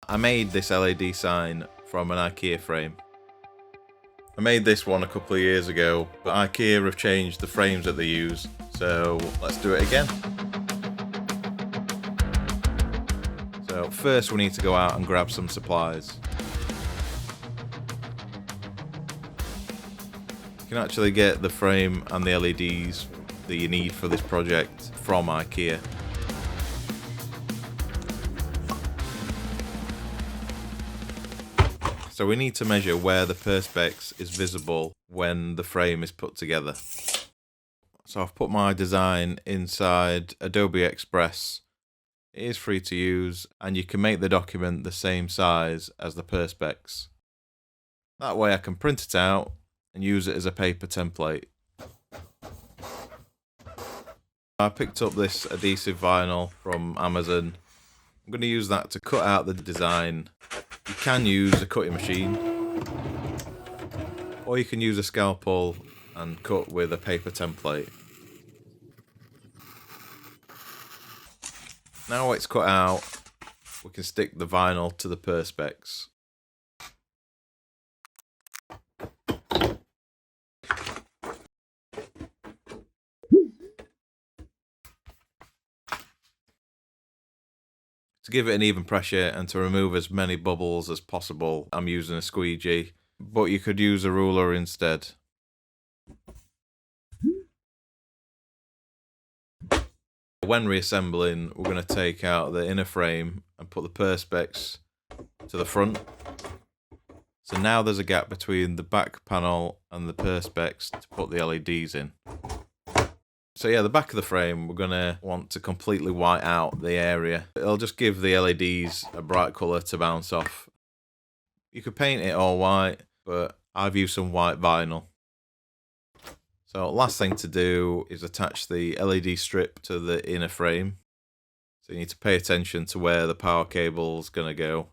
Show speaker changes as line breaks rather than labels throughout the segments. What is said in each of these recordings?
I made this LED sign from an Ikea frame. I made this one a couple of years ago, but Ikea have changed the frames that they use, so let's do it again. So first we need to go out and grab some supplies. You can actually get the frame and the LEDs that you need for this project from Ikea. So we need to measure where the perspex is visible when the frame is put together. So I've put my design inside Adobe Express. It is free to use, and you can make the document the same size as the perspex. That way I can print it out and use it as a paper template. I picked up this adhesive vinyl from Amazon. I'm going to use that to cut out the design. You can use a cutting machine, or you can use a scalpel and cut with a paper template. Now it's cut out, we can stick the vinyl to the perspex. To give it an even pressure and to remove as many bubbles as possible, I'm using a squeegee, but you could use a ruler instead. When reassembling, we're going to take out the inner frame and put the perspex to the front. So now there's a gap between the back panel and the perspex to put the LEDs in. So yeah, the back of the frame, we're going to want to completely white out the area. It'll just give the LEDs a bright colour to bounce off. You could paint it all white, but I've used some white vinyl. So last thing to do is attach the LED strip to the inner frame. So you need to pay attention to where the power cable's going to go.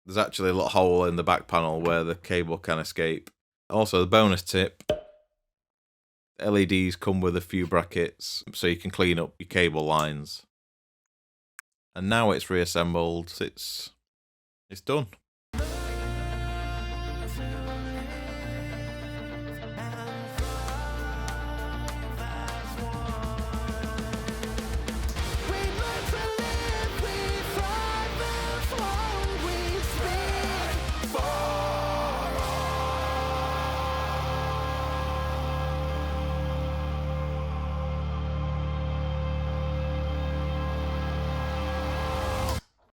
There's actually a little hole in the back panel where the cable can escape. Also, the bonus tip, LEDs come with a few brackets so you can clean up your cable lines. And now it's reassembled, it's done.